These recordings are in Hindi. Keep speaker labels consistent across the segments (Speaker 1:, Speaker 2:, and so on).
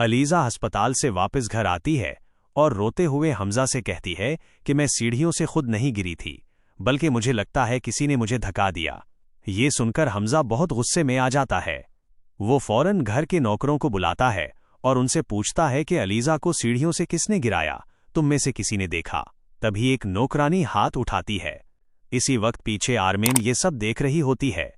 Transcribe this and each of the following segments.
Speaker 1: अलीज़ा अस्पताल से वापस घर आती है और रोते हुए हमजा से कहती है कि मैं सीढ़ियों से खुद नहीं गिरी थी, बल्कि मुझे लगता है किसी ने मुझे धक्का दिया। ये सुनकर हमजा बहुत गुस्से में आ जाता है। वो फौरन घर के नौकरों को बुलाता है और उनसे पूछता है कि अलीज़ा को सीढ़ियों से किसने गिराया, तुम में से किसी ने देखा? तभी एक नौकरानी हाथ उठाती है। इसी वक्त पीछे आर्मिन ये सब देख रही होती है।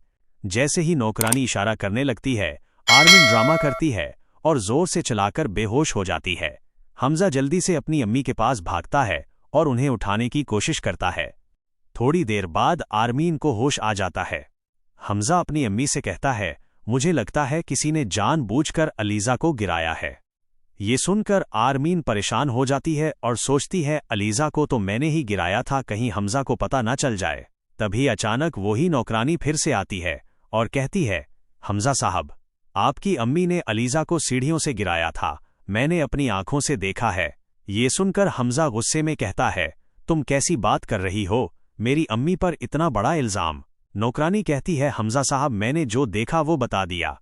Speaker 1: जैसे ही नौकरानी इशारा करने लगती है, आर्मिन ड्रामा करती है और जोर से चलाकर बेहोश हो जाती है। हमजा जल्दी से अपनी अम्मी के पास भागता है और उन्हें उठाने की कोशिश करता है। थोड़ी देर बाद आर्मीन को होश आ जाता है। हमजा अपनी अम्मी से कहता है, मुझे लगता है किसी ने जानबूझकर अलीज़ा को गिराया है। ये सुनकर आर्मीन परेशान हो जाती है और सोचती है अलीज़ा को तो मैंने ही गिराया था, कहीं हमजा को पता न चल जाए। तभी अचानक वही नौकरानी फिर से आती है और कहती है, हमजा साहब, आपकी अम्मी ने अलीज़ा को सीढ़ियों से गिराया था, मैंने अपनी आंखों से देखा है। ये सुनकर हमजा गुस्से में कहता है, तुम कैसी बात कर रही हो, मेरी अम्मी पर इतना बड़ा इल्ज़ाम। नौकरानी कहती है, हमजा साहब, मैंने जो देखा वो बता दिया।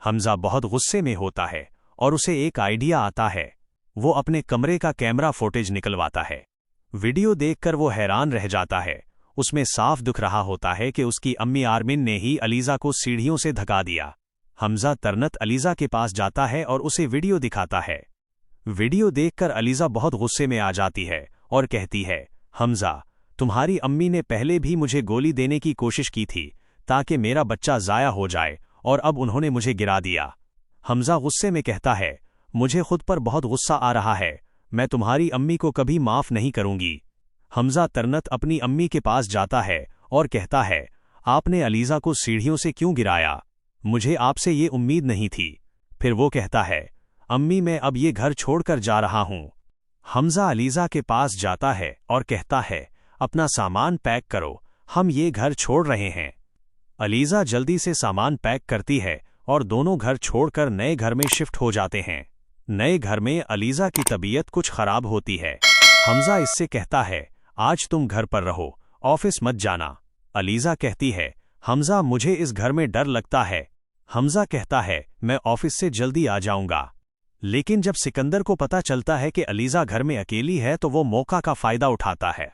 Speaker 1: हमजा बहुत गुस्से में होता है और उसे एक आइडिया आता है। वो अपने कमरे का कैमरा फुटेज निकलवाता है। वीडियो देखकर वो हैरान रह जाता है। उसमें साफ दिख रहा होता है कि उसकी अम्मी आर्मिन ने ही अलीज़ा को सीढ़ियों से धक्का दिया। हमजा तरनत अलीज़ा के पास जाता है और उसे वीडियो दिखाता है। वीडियो देखकर अलीज़ा बहुत गुस्से में आ जाती है और कहती है, हमजा, तुम्हारी अम्मी ने पहले भी मुझे गोली देने की कोशिश की थी ताकि मेरा बच्चा ज़ाया हो जाए, और अब उन्होंने मुझे गिरा दिया। हमजा गुस्से में कहता है, मुझे खुद पर बहुत गुस्सा आ रहा है, मैं तुम्हारी अम्मी को कभी माफ़ नहीं करूंगी। हमजा तरनत अपनी अम्मी के पास जाता है और कहता है, आपने अलीज़ा को सीढ़ियों से क्यों गिराया? मुझे आपसे ये उम्मीद नहीं थी। फिर वो कहता है, अम्मी, मैं अब ये घर छोड़कर जा रहा हूं। हमजा अलीज़ा के पास जाता है और कहता है, अपना सामान पैक करो, हम ये घर छोड़ रहे हैं। अलीज़ा जल्दी से सामान पैक करती है और दोनों घर छोड़कर नए घर में शिफ्ट हो जाते हैं। नए घर में अलीज़ा की तबीयत कुछ खराब होती है। हमजा इससे कहता है, आज तुम घर पर रहो, ऑफिस मत जाना। अलीज़ा कहती है, हमजा, मुझे इस घर में डर लगता है। हमजा कहता है, मैं ऑफिस से जल्दी आ जाऊंगा। लेकिन जब सिकंदर को पता चलता है कि अलीज़ा घर में अकेली है तो वो मौका का फायदा उठाता है।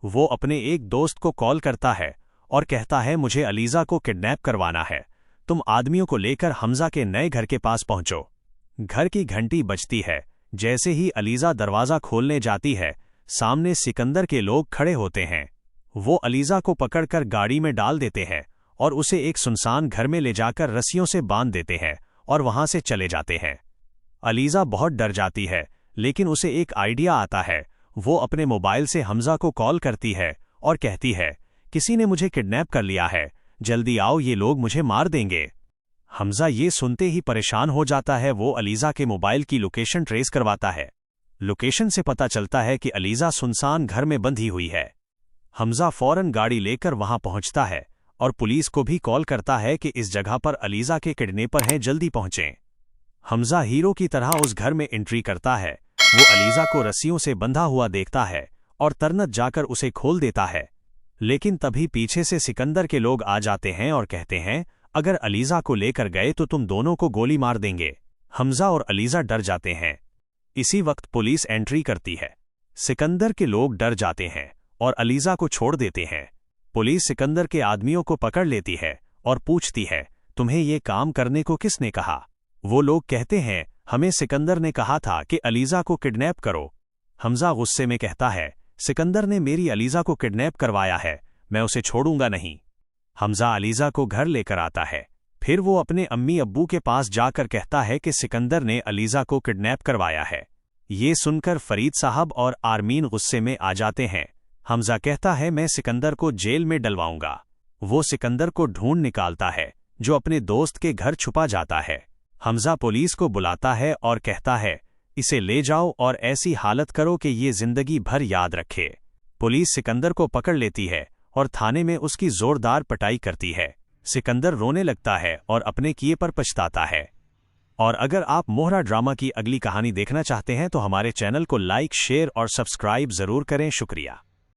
Speaker 1: वो अपने एक दोस्त को कॉल करता है और कहता है, मुझे अलीज़ा को किडनैप करवाना है, तुम आदमियों को लेकर हमजा के नए घर के पास पहुंचो। घर की घंटी बजती है। जैसे ही अलीज़ा दरवाज़ा खोलने जाती है, सामने सिकंदर के लोग खड़े होते हैं। वो अलीज़ा को पकड़कर गाड़ी में डाल देते हैं और उसे एक सुनसान घर में ले जाकर रस्सियों से बांध देते हैं और वहां से चले जाते हैं। अलीज़ा बहुत डर जाती है, लेकिन उसे एक आइडिया आता है। वो अपने मोबाइल से हमजा को कॉल करती है और कहती है, किसी ने मुझे किडनैप कर लिया है, जल्दी आओ, ये लोग मुझे मार देंगे। हमजा ये सुनते ही परेशान हो जाता है। वो अलीज़ा के मोबाइल की लोकेशन ट्रेस करवाता है। लोकेशन से पता चलता है कि अलीज़ा सुनसान घर में बंधी हुई है। हमजा फौरन गाड़ी लेकर वहां पहुंचता है और पुलिस को भी कॉल करता है कि इस जगह पर अलीज़ा के किडनैपर हैं, जल्दी पहुंचें। हमजा हीरो की तरह उस घर में एंट्री करता है। वो अलीज़ा को रस्सियों से बंधा हुआ देखता है और तरनत जाकर उसे खोल देता है। लेकिन तभी पीछे से सिकंदर के लोग आ जाते हैं और कहते हैं, अगर अलीज़ा को लेकर गए तो तुम दोनों को गोली मार देंगे। हमजा और अलीज़ा डर जाते हैं। इसी वक्त पुलिस एंट्री करती है। सिकंदर के लोग डर जाते हैं और अलीज़ा को छोड़ देते हैं। पुलिस सिकंदर के आदमियों को पकड़ लेती है और पूछती है, तुम्हें ये काम करने को किसने कहा? वो लोग कहते हैं, हमें सिकंदर ने कहा था कि अलीज़ा को किडनैप करो। हमजा गुस्से में कहता है, सिकंदर ने मेरी अलीज़ा को किडनैप करवाया है, मैं उसे छोड़ूंगा नहीं। हमजा अलीज़ा को घर लेकर आता है। फिर वो अपने अम्मी अब्बू के पास जाकर कहता है कि सिकंदर ने अलीज़ा को किडनैप करवाया है। ये सुनकर फरीद साहब और आर्मीन गुस्से में आ जाते हैं। हमजा कहता है, मैं सिकंदर को जेल में डलवाऊंगा। वो सिकंदर को ढूंढ निकालता है, जो अपने दोस्त के घर छुपा जाता है। हमजा पुलिस को बुलाता है और कहता है, इसे ले जाओ और ऐसी हालत करो कि ये जिंदगी भर याद रखे। पुलिस सिकंदर को पकड़ लेती है और थाने में उसकी जोरदार पिटाई करती है। सिकंदर रोने लगता है और अपने किए पर पछताता है। और अगर आप मोहरा ड्रामा की अगली कहानी देखना चाहते हैं तो हमारे चैनल को लाइक, शेयर और सब्सक्राइब जरूर करें। शुक्रिया।